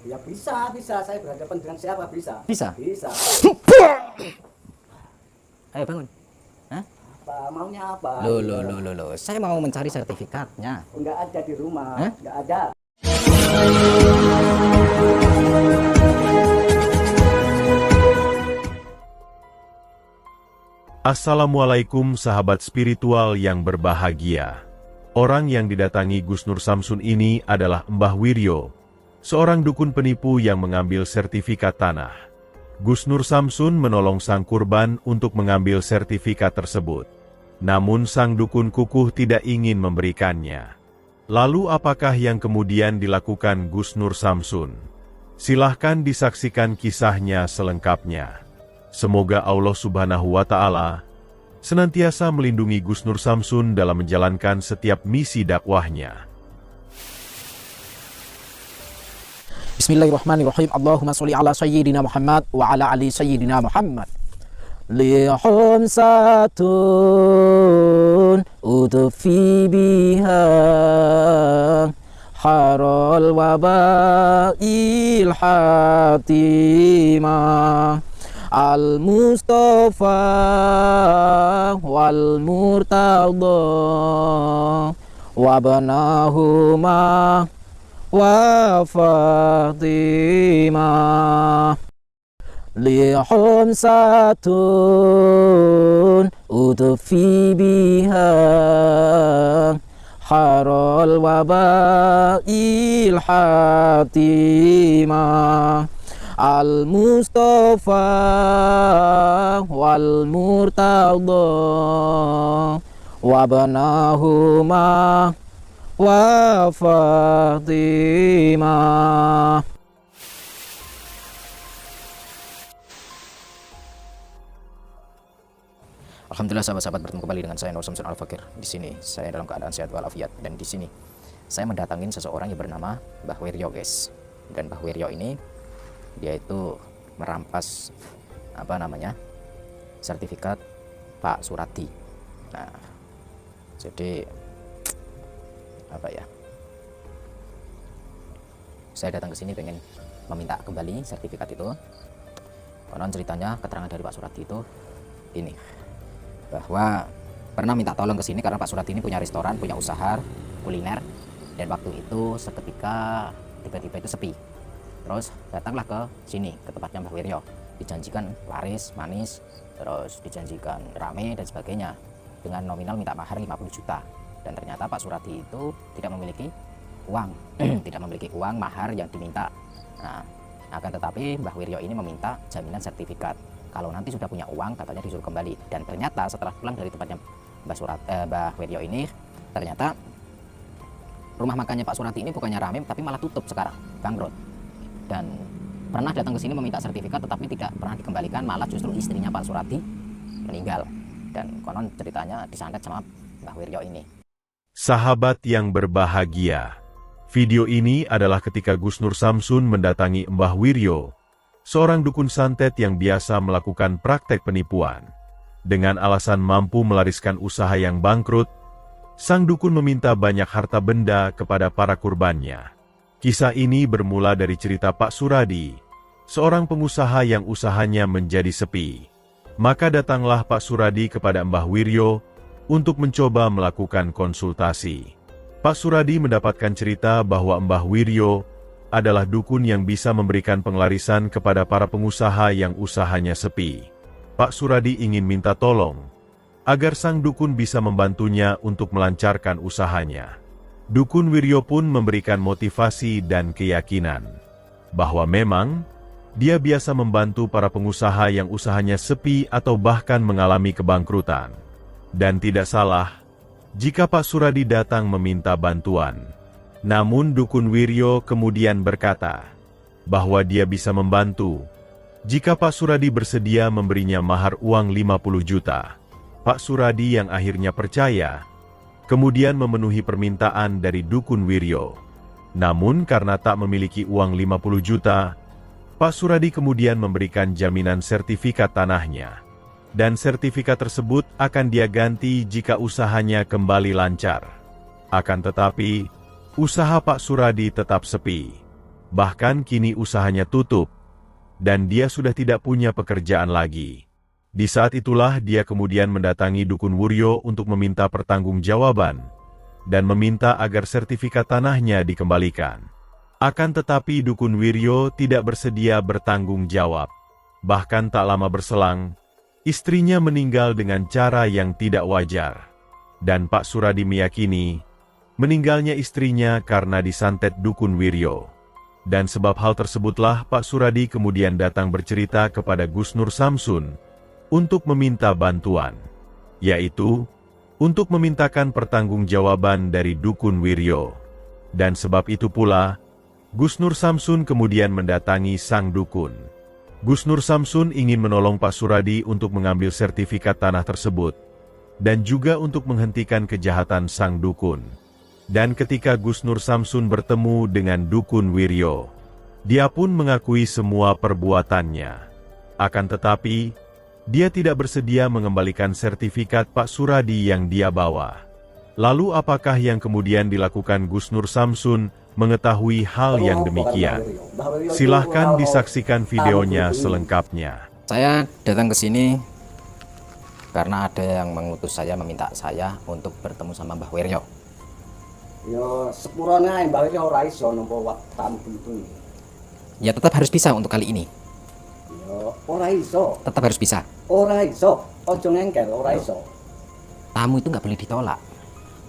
Ya bisa, bisa. Saya berhadapan dengan siapa bisa? Bisa. Bisa. Ayo bangun. Hah? Apa maunya apa? Loh. Saya mau mencari sertifikatnya. Enggak ada di rumah. Hah? Enggak ada. Assalamualaikum sahabat spiritual yang berbahagia. Orang yang didatangi Gus Nur Samsun ini adalah Mbah Wiryo, seorang dukun penipu yang mengambil sertifikat tanah. Gus Nur Samsun menolong sang kurban untuk mengambil sertifikat tersebut. Namun sang dukun kukuh tidak ingin memberikannya. Lalu apakah yang kemudian dilakukan Gus Nur Samsun? Silahkan disaksikan kisahnya selengkapnya. Semoga Allah Subhanahu wa Ta'ala senantiasa melindungi Gus Nur Samsun dalam menjalankan setiap misi dakwahnya. Bismillahirrahmanirrahim. Allahumma sholli ala sayyidina Muhammad wa ala ali sayyidina Muhammad. Lihum satun utufi biha harol wabail hatimah. Al-Mustafa wal-Murtada wabnahuma wa Fatimah. Lihum satun utufi biha harol wabail hatimah. Al-Mustafa wal-Murtada wabnahuma wa Fatimah. Alhamdulillah sahabat-sahabat, bertemu kembali dengan saya Nur Samsun Al-Fakir. Di sini saya dalam keadaan sehat walafiat, dan di sini saya mendatangin seseorang yang bernama Mbah Wiryo, guys. Dan Mbah Wiryo ini dia itu merampas sertifikat Pak Suradi. Nah, jadi saya datang ke sini pengen meminta kembali sertifikat itu. Konon ceritanya keterangan dari Pak Suradi itu ini, bahwa pernah minta tolong ke sini karena Pak Suradi ini punya restoran, punya usaha kuliner, dan waktu itu seketika tiba-tiba itu sepi. Terus datanglah ke sini, ke tempatnya Mbah Wiryo. Dijanjikan laris, manis, terus dijanjikan rame dan sebagainya, dengan nominal minta mahar 50 juta. Dan ternyata Pak Suradi itu tidak memiliki uang, tidak memiliki uang mahar yang diminta. Nah, akan tetapi Mbah Wiryo ini meminta jaminan sertifikat. Kalau nanti sudah punya uang, katanya disuruh kembali. Dan ternyata setelah pulang dari tempatnya Mbah Wiryo ini, ternyata rumah makannya Pak Suradi ini bukannya rame, tapi malah tutup sekarang, bangkrut. Dan pernah datang ke sini meminta sertifikat tetapi tidak pernah dikembalikan, malah justru istrinya Pak Suradi meninggal. Dan konon ceritanya disantet sama Mbah Wiryo ini. Sahabat yang berbahagia, video ini adalah ketika Gus Nur Samsun mendatangi Mbah Wiryo, seorang dukun santet yang biasa melakukan praktek penipuan. Dengan alasan mampu melariskan usaha yang bangkrut, sang dukun meminta banyak harta benda kepada para kurbannya. Kisah ini bermula dari cerita Pak Suradi, seorang pengusaha yang usahanya menjadi sepi. Maka datanglah Pak Suradi kepada Mbah Wiryo untuk mencoba melakukan konsultasi. Pak Suradi mendapatkan cerita bahwa Mbah Wiryo adalah dukun yang bisa memberikan penglarisan kepada para pengusaha yang usahanya sepi. Pak Suradi ingin minta tolong agar sang dukun bisa membantunya untuk melancarkan usahanya. Dukun Wiryo pun memberikan motivasi dan keyakinan bahwa memang dia biasa membantu para pengusaha yang usahanya sepi atau bahkan mengalami kebangkrutan. Dan tidak salah jika Pak Suradi datang meminta bantuan. Namun Dukun Wiryo kemudian berkata bahwa dia bisa membantu jika Pak Suradi bersedia memberinya mahar uang 50 juta. Pak Suradi yang akhirnya percaya, kemudian memenuhi permintaan dari Dukun Wiryo. Namun karena tak memiliki uang 50 juta, Pak Suradi kemudian memberikan jaminan sertifikat tanahnya. Dan sertifikat tersebut akan dia ganti jika usahanya kembali lancar. Akan tetapi, usaha Pak Suradi tetap sepi. Bahkan kini usahanya tutup, dan dia sudah tidak punya pekerjaan lagi. Di saat itulah dia kemudian mendatangi Dukun Wuryo untuk meminta pertanggungjawaban, dan meminta agar sertifikat tanahnya dikembalikan. Akan tetapi Dukun Wiryo tidak bersedia bertanggung jawab. Bahkan tak lama berselang, istrinya meninggal dengan cara yang tidak wajar. Dan Pak Suradi meyakini, meninggalnya istrinya karena disantet Dukun Wiryo. Dan sebab hal tersebutlah Pak Suradi kemudian datang bercerita kepada Gus Nur Samsun untuk meminta bantuan, yaitu untuk memintakan pertanggungjawaban dari Dukun Wiryo. Dan sebab itu pula, Gus Nur Samsun kemudian mendatangi sang dukun. Gus Nur Samsun ingin menolong Pak Suradi untuk mengambil sertifikat tanah tersebut, dan juga untuk menghentikan kejahatan sang dukun. Dan ketika Gus Nur Samsun bertemu dengan Dukun Wiryo, dia pun mengakui semua perbuatannya. Akan tetapi, dia tidak bersedia mengembalikan sertifikat Pak Suradi yang dia bawa. Lalu apakah yang kemudian dilakukan Gus Nur Samsun mengetahui hal yang demikian? Silahkan disaksikan videonya selengkapnya. Saya datang ke sini karena ada yang mengutus saya, meminta saya untuk bertemu sama Mbah Wiryo. Yo sepurane ae Mbah Wiryo ora iso nampa tamu itu. Ya tetap harus bisa untuk kali ini. Yo ora iso. Tetap harus bisa. Ora iso. Ojo ngengkel, ora iso. Tamu itu nggak boleh ditolak.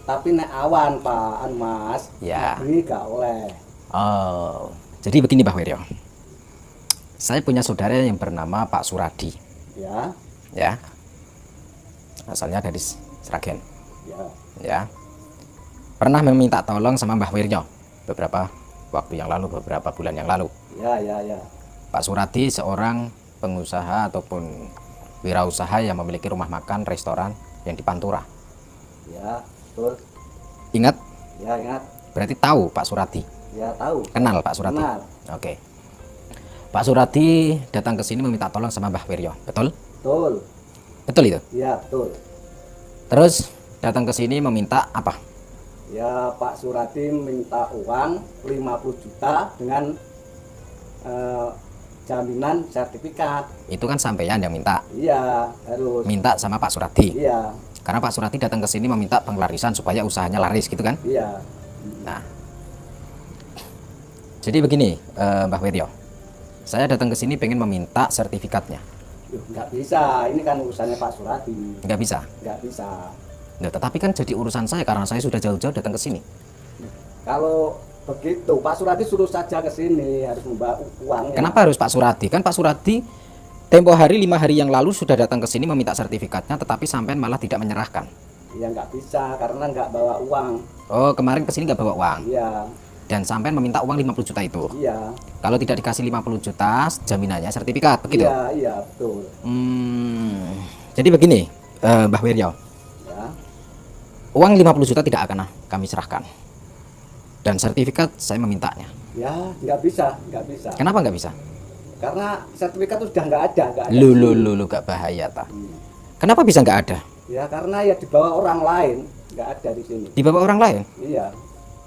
Tapi nek awan Pak Mas, Ya. beli gak oleh. Oh, jadi begini Mbah Wiryo. Saya punya saudara yang bernama Pak Suradi. Ya, Ya. Asalnya dari Sragen. ya. Ya. Pernah meminta tolong sama Mbah Wiryo beberapa waktu yang lalu, beberapa bulan yang lalu. Ya, ya, ya. Pak Suradi seorang pengusaha ataupun wirausaha yang memiliki rumah makan, restoran yang di Pantura. Ya, betul. Ingat? Ya, ingat. Berarti tahu Pak Suradi. Ya, tahu. Kenal Pak Suradi? Kenal. Oke. Pak Suradi datang ke sini meminta tolong sama Mbah Wiryo. Betul? Betul. Betul itu? Ya, betul. Terus datang ke sini meminta apa? Ya, Pak Suradi minta uang 50 juta dengan jaminan sertifikat. Itu kan sampeyan yang minta. Iya, harus. Minta sama Pak Suradi. Iya, Karena Pak Suradi datang ke sini meminta penglarisan supaya usahanya laris gitu kan? iya. Nah. Jadi begini, Mbah Wiryo. Saya datang ke sini pengen meminta sertifikatnya. Yuh, nggak bisa, ini kan urusannya Pak Suradi. Nggak bisa. Nggak bisa. Nah, tetapi kan jadi urusan saya karena saya sudah jauh-jauh datang ke sini. Kalau begitu, Pak Suradi suruh saja ke sini, harus membawa uangnya. Kenapa harus Pak Suradi? Kan Pak Suradi tempo hari 5 hari yang lalu sudah datang ke sini meminta sertifikatnya, tetapi sampean malah tidak menyerahkan. Ya nggak bisa, karena nggak bawa uang. Oh, kemarin ke sini nggak bawa uang. Iya, Dan sampean meminta uang 50 juta itu. iya. Kalau tidak dikasih 50 juta, jaminannya sertifikat, begitu? Iya, iya, betul. Jadi begini, Mbah Wiryo. Ya, Uang 50 juta tidak akan kami serahkan. Dan sertifikat saya memintanya. ya nggak bisa, nggak bisa. Kenapa nggak bisa? Karena sertifikat itu sudah nggak ada, nggak ada. Lu gak bahaya ta. Kenapa bisa nggak ada? Ya karena ya dibawa orang lain, nggak ada di sini. Dibawa orang lain? Iya,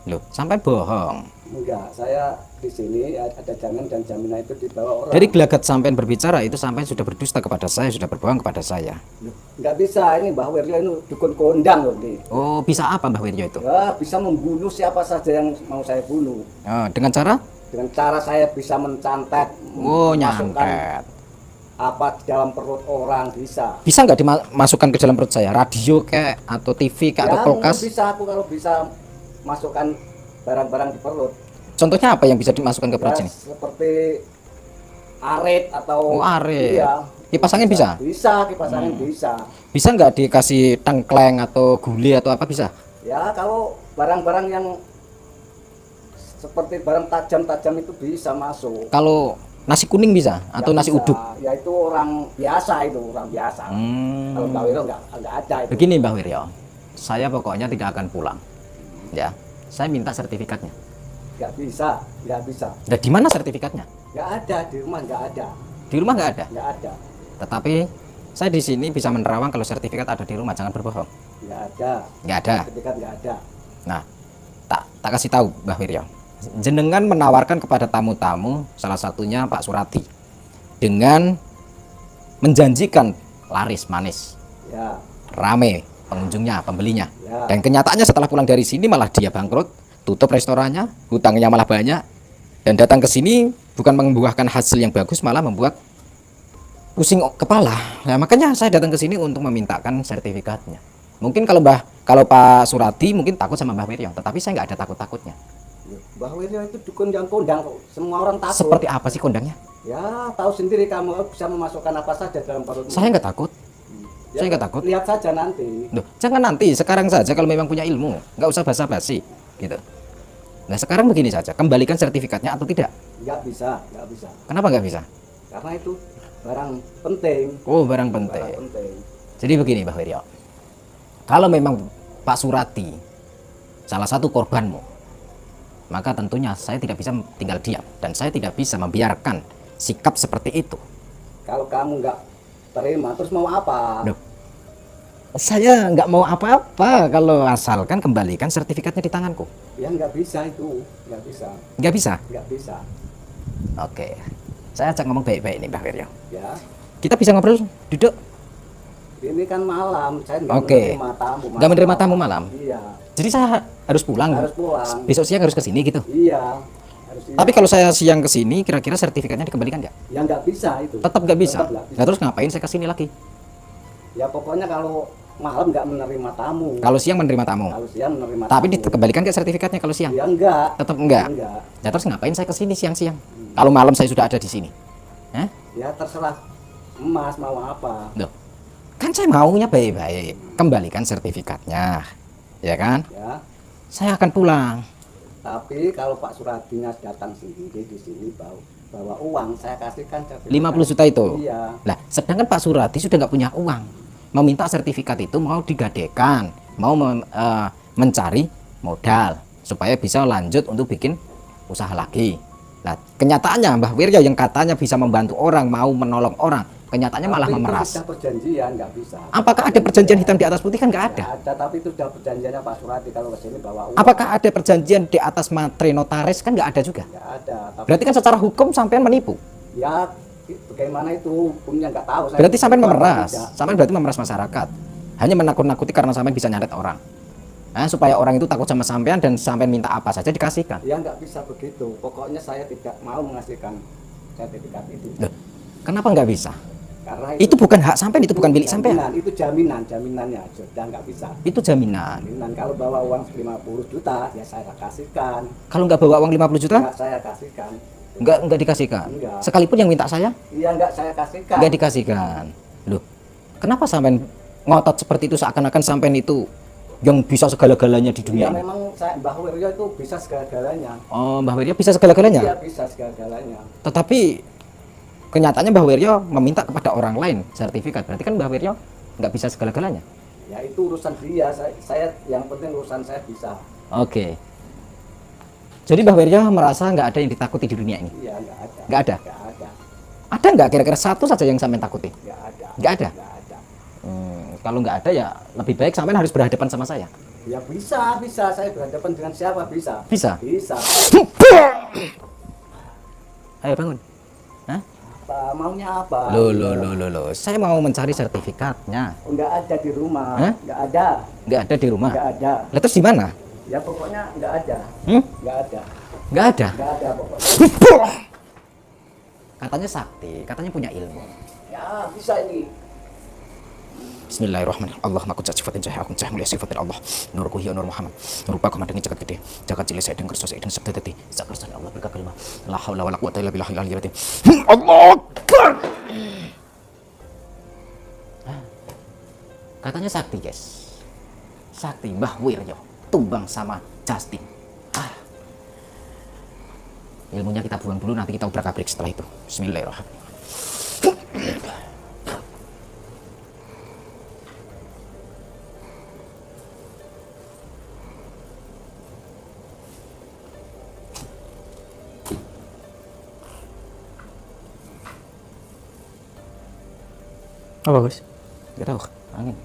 Loh, sampai bohong. enggak. Saya di sini ada jaminan dan jaminan itu dibawa orang. Dari gelagat sampean berbicara itu sampean sudah berdusta kepada saya, sudah berbohong kepada saya. Loh, nggak bisa, ini Mbah Wiryo ini dukun kondang loh nih. Oh, bisa apa Mbah Wiryo itu? Ya, bisa membunuh siapa saja yang mau saya bunuh. Oh, dengan cara? Dengan cara saya bisa mencantet, Oh, memasukkan nyantet. apa di dalam perut orang bisa. Bisa nggak dimasukkan ke dalam perut saya? Radio kayak atau TV kayak atau Ya, kulkas? bisa aku kalau bisa masukkan barang-barang di perut. Contohnya apa yang bisa dimasukkan ke perut Ya, sini? seperti arit atau Oh, arit. Iya. Kipas angin bisa? Bisa, kipas angin bisa. Bisa nggak dikasih tengkleng atau guli atau apa bisa? Ya, kalau barang-barang yang seperti barang tajam-tajam itu bisa masuk. Kalau nasi kuning bisa atau Nggak nasi bisa. uduk? Ya itu orang biasa itu, orang biasa. Kalau Mbak Wiryo nggak ada itu. Begini Mbah Wiryo, saya pokoknya tidak akan pulang. Ya, saya minta sertifikatnya. Nggak bisa, nggak bisa. Nah, di mana sertifikatnya? Nggak ada di rumah, nggak ada, Di rumah nggak ada. nggak ada, Tetapi saya di sini bisa menerawang kalau sertifikat ada di rumah, jangan berbohong. nggak ada. Nggak ada. Sertifikat nggak ada. Nah, tak kasih tahu Mbah Wiryo. jenengan menawarkan kepada tamu-tamu, salah satunya Pak Surati, dengan menjanjikan laris manis, Ya, rame pengunjungnya, pembelinya. ya. Dan kenyataannya setelah pulang dari sini malah dia bangkrut, tutup restorannya, hutangnya malah banyak, dan datang ke sini bukan membuahkan hasil yang bagus, malah membuat pusing kepala. Nah, makanya saya datang ke sini untuk memintakan sertifikatnya. Mungkin kalau Pak Surati mungkin takut sama Mbah Wiryo, tetapi saya nggak ada takut-takutnya. Mbah Wiryo itu dukun yang kondang kok. Semua orang takut. Seperti apa sih kondangnya? Ya, tahu sendiri kamu bisa memasukkan apa saja dalam perutmu. Saya nggak takut. Ya, Saya nggak takut. Lihat saja nanti. Loh, jangan nanti, sekarang saja kalau memang punya ilmu, nggak usah basa-basi, gitu. Nah sekarang begini saja, kembalikan sertifikatnya atau tidak? Nggak bisa, nggak bisa. Kenapa nggak bisa? Karena itu barang penting. Oh, barang penting. Barang penting. Jadi begini Mbah Wiryo, kalau memang Pak Surati salah satu korbanmu, maka tentunya saya tidak bisa tinggal diam dan saya tidak bisa membiarkan sikap seperti itu. Kalau kamu nggak terima, terus mau apa? Loh, saya nggak mau apa-apa kalau asalkan kembalikan sertifikatnya di tanganku. Ya nggak bisa itu, nggak bisa, Nggak bisa? nggak bisa. Oke, saya ajak ngomong baik-baik nih Mbah Wiryo. Ya, Kita bisa ngobrol, duduk. ini kan malam, saya nggak Oke. menerima tamu. Nggak menerima tamu malam. Iya, Jadi saya harus pulang. harus pulang. Besok siang harus ke sini gitu. Iya, harus. Tapi kalau saya siang ke sini, kira-kira sertifikatnya dikembalikan nggak? ya nggak bisa itu. Tetap nggak bisa. Tetap nggak bisa. Nah terus ngapain saya ke sini lagi? Ya pokoknya kalau malam nggak menerima tamu. Kalau siang menerima tamu. Kalau siang menerima Tapi tamu. dikembalikan nggak sertifikatnya kalau siang? Ya enggak. Tetap enggak. Enggak. Nah terus ngapain saya ke sini siang-siang? Kalau malam saya sudah ada di sini. Hah? Ya terserah Emas mau apa. Loh, kan saya maunya baik-baik. Kembalikan sertifikatnya, ya kan? Ya. Saya akan pulang. Tapi kalau Pak Suratinya datang sendiri di sini bawa uang, saya kasihkan sertifikat. 50 juta itu. Iya. Nah, sedangkan Pak Surati sudah nggak punya uang. Meminta sertifikat itu mau digadekan, mau mencari modal supaya bisa lanjut untuk bikin usaha lagi. Nah, kenyataannya Mbah Wiryo yang katanya bisa membantu orang, mau menolong orang, kenyataannya malah Tapi memeras. Itu sudah perjanjian, nggak bisa. Apakah ada perjanjian hitam di atas putih? Kan nggak ada. Nggak ada, tapi itu sudah perjanjiannya Pak Surati kalau ke sini bawa uang. Apakah ada perjanjian di atas matre notaris? Kan nggak ada juga. Nggak ada. Tapi Berarti kan secara hukum sampean menipu. ya bagaimana itu hukumnya nggak tahu. Saya Berarti sampean itu apa memeras. tidak. Sampean berarti memeras masyarakat. Hanya menakut-nakuti karena sampean bisa nyaret orang. Nah, supaya orang itu takut sama sampean dan sampean minta apa saja dikasihkan. Ya nggak bisa begitu. Pokoknya saya tidak mau mengasihkan sertifikat itu. Loh, kenapa nggak bisa? Karena Itu bukan hak sampean, itu bukan milik sampean. jaminan, itu jaminannya sudah nggak bisa. Itu jaminan. Jaminan kalau bawa uang 50 juta ya saya kasihkan. Kalau nggak bawa uang 50 juta, Nggak saya kasihkan. nggak dikasihkan. Enggak. Sekalipun yang minta saya, Iya nggak saya kasihkan. nggak dikasihkan. Loh, kenapa sampean ngotot seperti itu seakan-akan sampean itu yang bisa segala-galanya di dunia Ya ini? memang saya Mbah Wiryo itu bisa segala-galanya. Oh, Mbah Wiryo bisa segala-galanya. Iya bisa segala-galanya. Tetapi kenyataannya Mbah Wiryo meminta kepada orang lain sertifikat. Berarti kan Mbah Wiryo nggak bisa segala-galanya. Ya itu urusan dia. Saya yang penting urusan saya bisa. Oke. Jadi Mbah Wiryo merasa nggak ada yang ditakuti di dunia ini. Iya nggak ada. Nggak ada. Nggak ada. Ada nggak kira-kira satu saja yang sampean takuti? Nggak ada. Nggak ada? Nggak ada. Kalau nggak ada ya lebih baik sampean harus berhadapan sama saya. Ya bisa. Saya berhadapan dengan siapa bisa. Bisa. Bisa. Ayo bangun. Hah? Apa, maunya apa? Loh. Saya mau mencari sertifikatnya. Oh, nggak ada di rumah. Hah? Nggak ada. Nggak ada di rumah. Nggak ada. Lah terus di mana? Ya pokoknya nggak ada. Hmm? Nggak ada. Nggak ada. Nggak ada pokoknya. Katanya sakti, katanya punya ilmu. Ya bisa ini. Bismillahirrahmanirrahim. Allahumma kunca sifatin jahakum cah mulia sifatin Allah. Nurku hiya nur Muhammad. Nurupa komandangi jagat gede. Jagat cilik saya dengan kersos saya dengan sabda tadi. Sabarsan Allah berkakalma. La haula wala quwata illa billahil aliyyil azim. Allah Akbar. Katanya sakti, guys. Sakti Mbah Wiryo tumbang sama Justin. Ilmunya kita buang dulu, nanti kita obrak-abrik setelah itu. Bismillahirrahmanirrahim. Apa guys? Gak tahu, angin.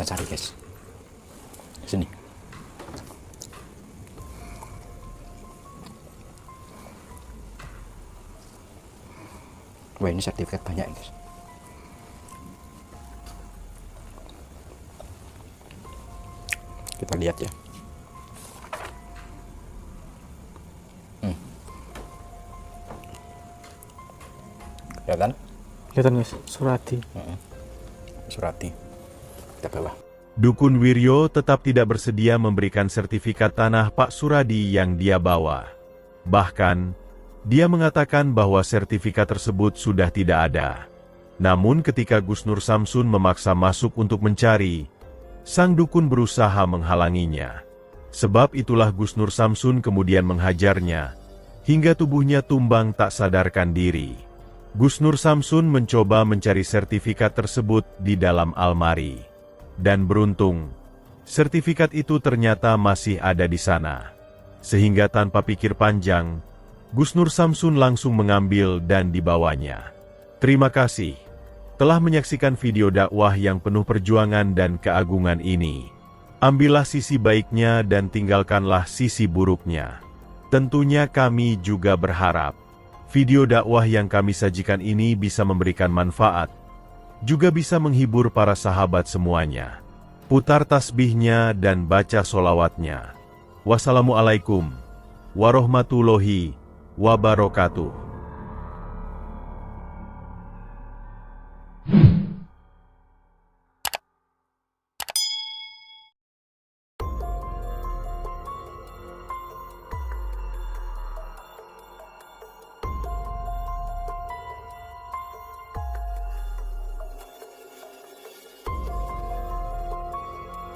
Kita cari guys. Sini. Wah, ini sertifikat banyak guys. Kita lihat ya. Kelihatan? Kelihatan guys, Surati. Surati. Kita bawah. Dukun Wiryo tetap tidak bersedia memberikan sertifikat tanah Pak Suradi yang dia bawa. Bahkan, dia mengatakan bahwa sertifikat tersebut sudah tidak ada. Namun ketika Gus Nur Samsun memaksa masuk untuk mencari, sang dukun berusaha menghalanginya. Sebab itulah Gus Nur Samsun kemudian menghajarnya, hingga tubuhnya tumbang tak sadarkan diri. Gus Nur Samsun mencoba mencari sertifikat tersebut di dalam almari. Dan beruntung, sertifikat itu ternyata masih ada di sana. Sehingga tanpa pikir panjang, Gus Nur Samsun langsung mengambil dan dibawanya. Terima kasih telah menyaksikan video dakwah yang penuh perjuangan dan keagungan ini. Ambillah sisi baiknya dan tinggalkanlah sisi buruknya. Tentunya kami juga berharap video dakwah yang kami sajikan ini bisa memberikan manfaat, juga bisa menghibur para sahabat semuanya. Putar tasbihnya dan baca solawatnya. Wassalamualaikum warahmatullahi wabarakatuh.